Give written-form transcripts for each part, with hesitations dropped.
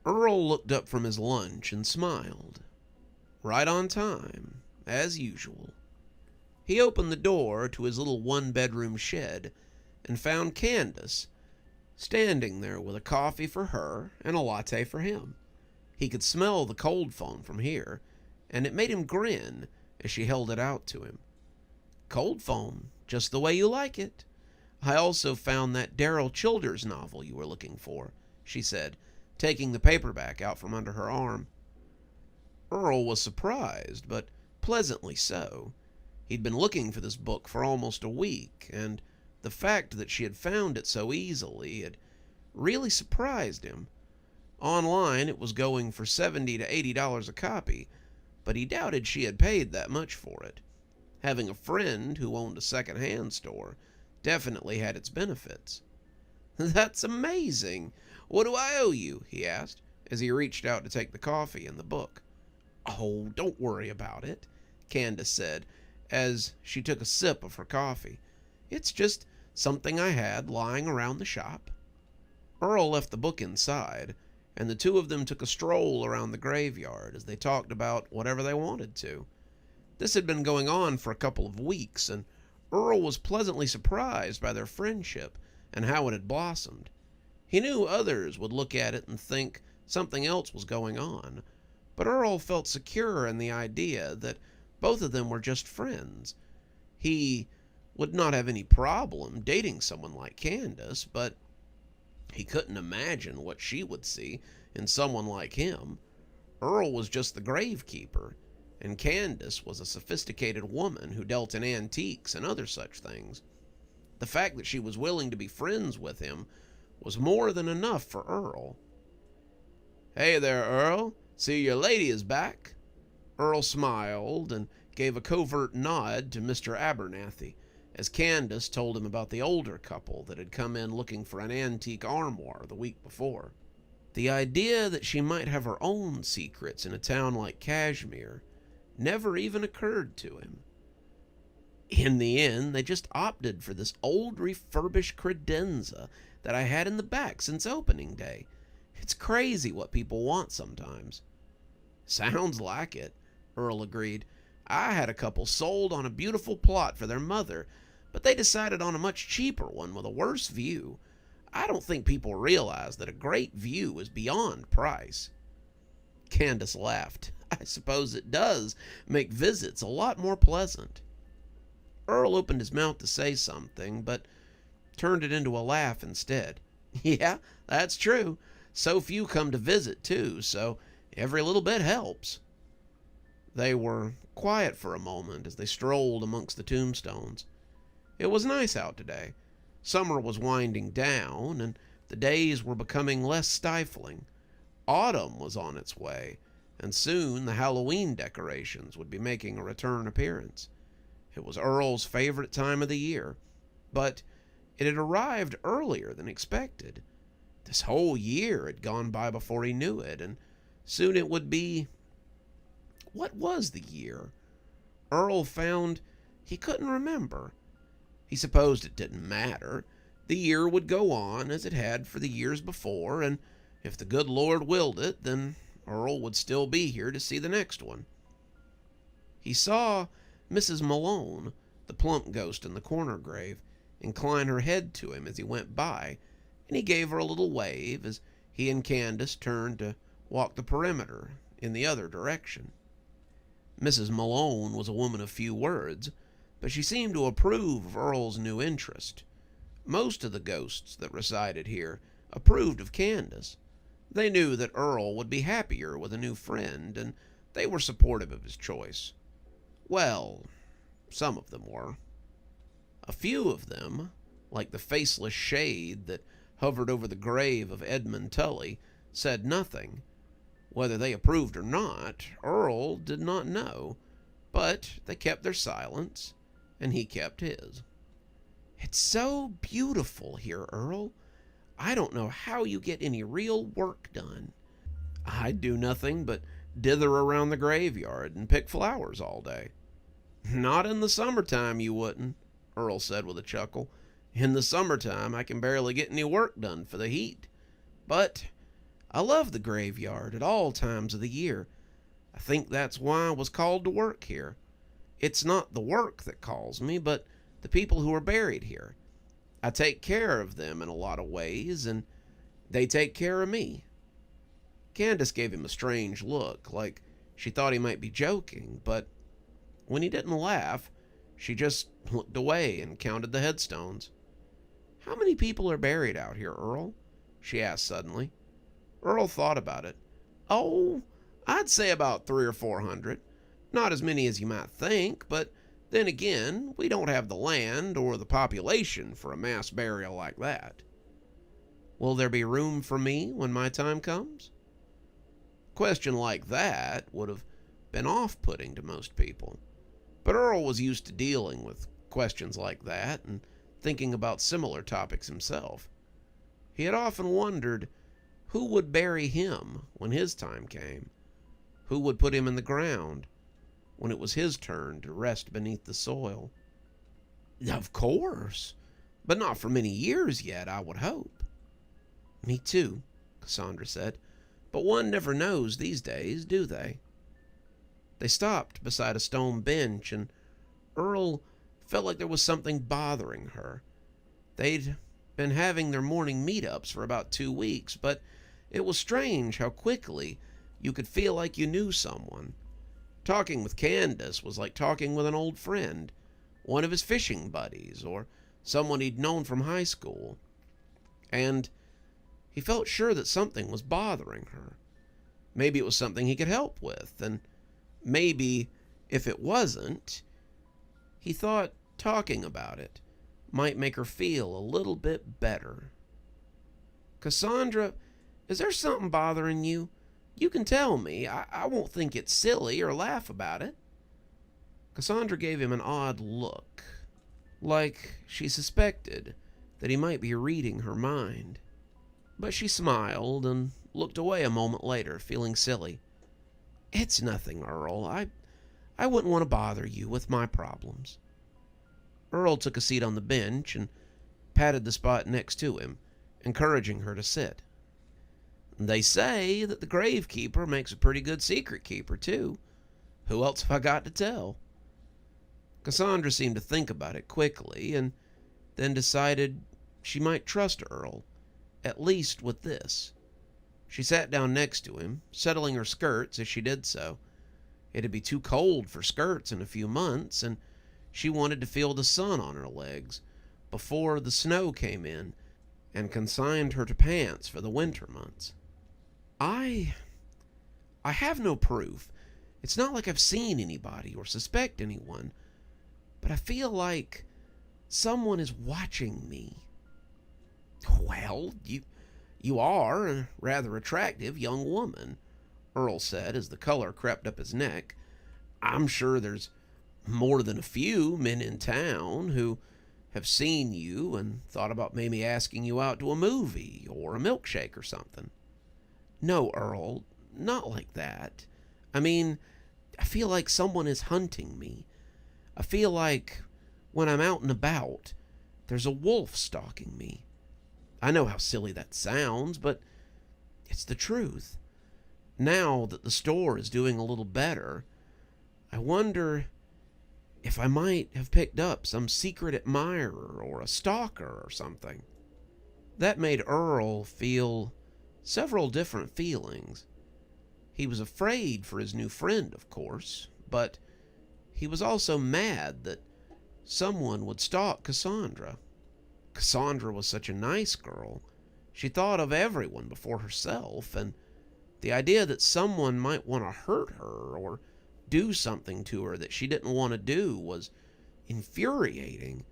Earl looked up from his lunch and smiled. Right on time, as usual. He opened the door to his little one-bedroom shed and found Candace standing there with a coffee for her and a latte for him. He could smell the cold foam from here, and it made him grin as she held it out to him. Cold foam, just the way you like it. I also found that Daryl Childers novel you were looking for, she said, taking the paperback out from under her arm. Earl was surprised, but pleasantly so. He'd been looking for this book for almost a week, and the fact that she had found it so easily had really surprised him. Online, it was going for $70 to $80 a copy, but he doubted she had paid that much for it. Having a friend who owned a second-hand store definitely had its benefits. "That's amazing. What do I owe you?" he asked, as he reached out to take the coffee and the book. "Oh, don't worry about it," Candace said, as she took a sip of her coffee. "It's just something I had lying around the shop." Earl left the book inside, and the two of them took a stroll around the graveyard as they talked about whatever they wanted to. This had been going on for a couple of weeks, and Earl was pleasantly surprised by their friendship and how it had blossomed. He knew others would look at it and think something else was going on, but Earl felt secure in the idea that both of them were just friends. He would not have any problem dating someone like Candace, but he couldn't imagine what she would see in someone like him. Earl was just the gravekeeper, and Candace was a sophisticated woman who dealt in antiques and other such things. The fact that she was willing to be friends with him was more than enough for Earl. "Hey there, Earl. See your lady is back." Earl smiled and gave a covert nod to Mr. Abernathy, as Candace told him about the older couple that had come in looking for an antique armoire the week before. The idea that she might have her own secrets in a town like Cashmere never even occurred to him. In the end, they just opted for this old refurbished credenza that I had in the back since opening day. It's crazy what people want sometimes. "Sounds like it," Earl agreed. "I had a couple sold on a beautiful plot for their mother, but they decided on a much cheaper one with a worse view. I don't think people realize that a great view is beyond price." Candace laughed. "I suppose it does make visits a lot more pleasant." Earl opened his mouth to say something, but turned it into a laugh instead. "Yeah, that's true. So few come to visit, too, so every little bit helps." They were quiet for a moment as they strolled amongst the tombstones. It was nice out today. Summer was winding down, and the days were becoming less stifling. Autumn was on its way, and soon the Halloween decorations would be making a return appearance. It was Earl's favorite time of the year, but it had arrived earlier than expected. This whole year had gone by before he knew it, and soon it would be... What was the year? Earl found he couldn't remember. He supposed it didn't matter. The year would go on as it had for the years before, and if the good Lord willed it, then Earl would still be here to see the next one. He saw Mrs. Malone, the plump ghost in the corner grave, incline her head to him as he went by, and he gave her a little wave as he and Candace turned to walk the perimeter in the other direction. Mrs. Malone was a woman of few words, but she seemed to approve of Earl's new interest. Most of the ghosts that resided here approved of Candace. They knew that Earl would be happier with a new friend, and they were supportive of his choice. Well, some of them were. A few of them, like the faceless shade that hovered over the grave of Edmund Tully, said nothing. Whether they approved or not, Earl did not know, but they kept their silence, and he kept his. "It's so beautiful here, Earl. I don't know how you get any real work done." "I'd do nothing but dither around the graveyard and pick flowers all day." "Not in the summertime, you wouldn't," Earl said with a chuckle. "In the summertime, I can barely get any work done for the heat. But I love the graveyard at all times of the year. I think that's why I was called to work here. It's not the work that calls me, but the people who are buried here. I take care of them in a lot of ways, and they take care of me." Candace gave him a strange look, like she thought he might be joking, but when he didn't laugh, she just looked away and counted the headstones. "How many people are buried out here, Earl?" she asked suddenly. Earl thought about it. "Oh, I'd say about 300 or 400. Not as many as you might think, but then again, we don't have the land or the population for a mass burial like that." "Will there be room for me when my time comes?" A question like that would have been off-putting to most people, but Earl was used to dealing with questions like that and thinking about similar topics himself. He had often wondered who would bury him when his time came, who would put him in the ground when it was his turn to rest beneath the soil. "Of course, but not for many years yet, I would hope." "Me too," Cassandra said, "but one never knows these days, do they?" They stopped beside a stone bench, and Earl felt like there was something bothering her. They'd been having their morning meetups for about 2 weeks, but it was strange how quickly you could feel like you knew someone. Talking with Candace was like talking with an old friend, one of his fishing buddies, or someone he'd known from high school. And he felt sure that something was bothering her. Maybe it was something he could help with, and maybe, if it wasn't, he thought talking about it might make her feel a little bit better. "Cassandra, is there something bothering you? You can tell me. I won't think it's silly or laugh about it." Cassandra gave him an odd look, like she suspected that he might be reading her mind. But she smiled and looked away a moment later, feeling silly. "It's nothing, Earl. I wouldn't want to bother you with my problems." Earl took a seat on the bench and patted the spot next to him, encouraging her to sit. "They say that the gravekeeper makes a pretty good secret keeper, too. Who else have I got to tell?" Cassandra seemed to think about it quickly, and then decided she might trust Earl, at least with this. She sat down next to him, settling her skirts as she did so. It'd be too cold for skirts in a few months, and she wanted to feel the sun on her legs before the snow came in and consigned her to pants for the winter months. I have no proof. It's not like I've seen anybody or suspect anyone, but I feel like someone is watching me." "Well, you are a rather attractive young woman," Earl said as the color crept up his neck. "I'm sure there's more than a few men in town who have seen you and thought about maybe asking you out to a movie or a milkshake or something." "No, Earl, not like that. I mean, I feel like someone is hunting me. I feel like when I'm out and about, there's a wolf stalking me. I know how silly that sounds, but it's the truth. Now that the store is doing a little better, I wonder if I might have picked up some secret admirer or a stalker or something." That made Earl feel several different feelings. He was afraid for his new friend, of course, but he was also mad that someone would stalk Cassandra. Cassandra was such a nice girl. She thought of everyone before herself, and the idea that someone might want to hurt her or do something to her that she didn't want to do was infuriating.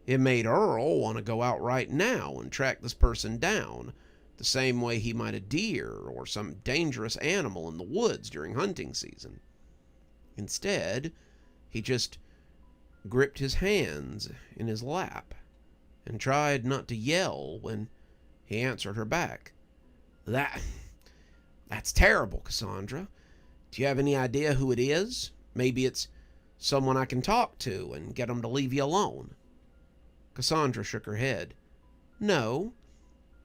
It made Earl want to go out right now and track this person down, the same way he might a deer or some dangerous animal in the woods during hunting season. Instead, he just gripped his hands in his lap and tried not to yell when he answered her back. That's terrible, Cassandra. Do you have any idea who it is? Maybe it's someone I can talk to and get them to leave you alone." Cassandra shook her head. "No,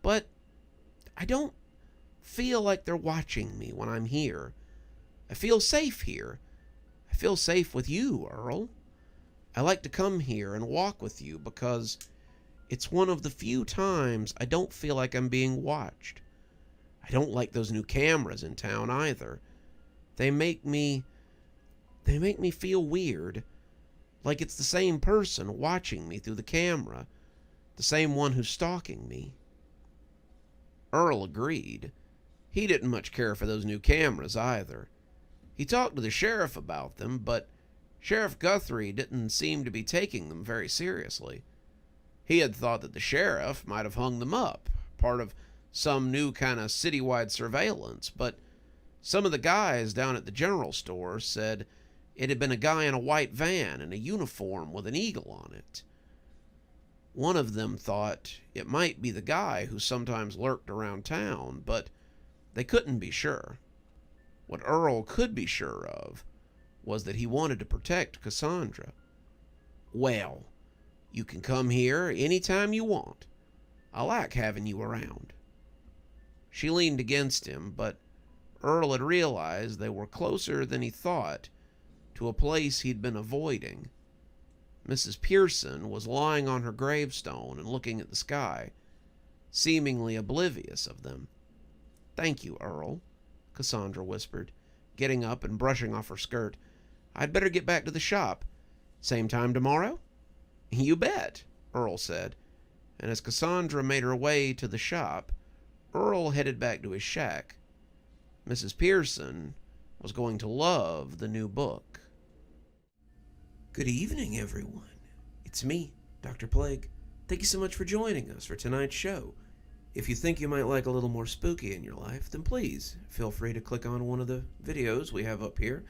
but I don't feel like they're watching me when I'm here. I feel safe here. I feel safe with you, Earl. I like to come here and walk with you because it's one of the few times I don't feel like I'm being watched. I don't like those new cameras in town either. They make me feel weird, like it's the same person watching me through the camera, the same one who's stalking me. Earl agreed. He didn't much care for those new cameras either. He talked to the sheriff about them, but Sheriff Guthrie didn't seem to be taking them very seriously. He had thought that the sheriff might have hung them up, part of some new kind of citywide surveillance, but some of the guys down at the general store said it had been a guy in a white van in a uniform with an eagle on it. One of them thought it might be the guy who sometimes lurked around town, but they couldn't be sure. What Earl could be sure of was that he wanted to protect Cassandra. Well, you can come here any time you want. I like having you around. She leaned against him, but Earl had realized they were closer than he thought to a place he'd been avoiding. Mrs. Pearson was lying on her gravestone and looking at the sky, seemingly oblivious of them. Thank you, Earl, Cassandra whispered, getting up and brushing off her skirt. I'd better get back to the shop. Same time tomorrow? You bet, Earl said, and as Cassandra made her way to the shop, Earl headed back to his shack. Mrs. Pearson was going to love the new book. Good evening, everyone. It's me, Dr. Plague. Thank you so much for joining us for tonight's show. If you think you might like a little more spooky in your life, then please feel free to click on one of the videos we have up here.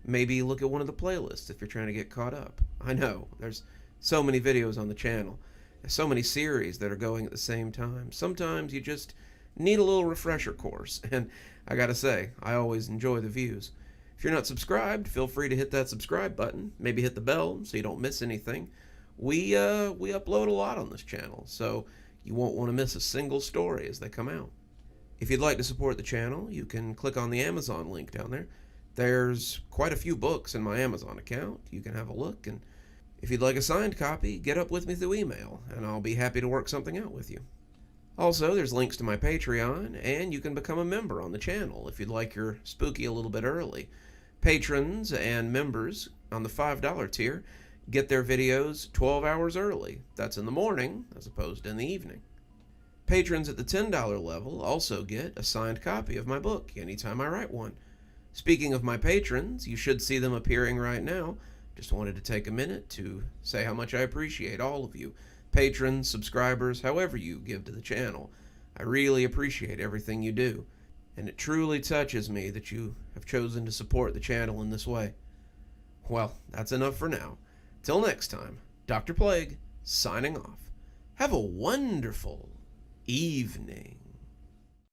Maybe look at one of the playlists if you're trying to get caught up. I know, there's so many videos on the channel. There's so many series that are going at the same time. Sometimes you just need a little refresher course, and I gotta say, I always enjoy the views. If you're not subscribed, feel free to hit that subscribe button. Maybe hit the bell so you don't miss anything. We upload a lot on this channel, so you won't want to miss a single story as they come out. If you'd like to support the channel, you can click on the Amazon link down there. There's quite a few books in my Amazon account. You can have a look, and if you'd like a signed copy, get up with me through email, and I'll be happy to work something out with you. Also, there's links to my Patreon, and you can become a member on the channel if you'd like your spooky a little bit early. Patrons and members on the $5 tier get their videos 12 hours early. That's in the morning as opposed to in the evening. Patrons at the $10 level also get a signed copy of my book anytime I write one. Speaking of my patrons, you should see them appearing right now. Just wanted to take a minute to say how much I appreciate all of you. Patrons, subscribers, however you give to the channel. I really appreciate everything you do, and it truly touches me that you have chosen to support the channel in this way. Well, that's enough for now. Till next time, Dr. Plague, signing off. Have a wonderful evening.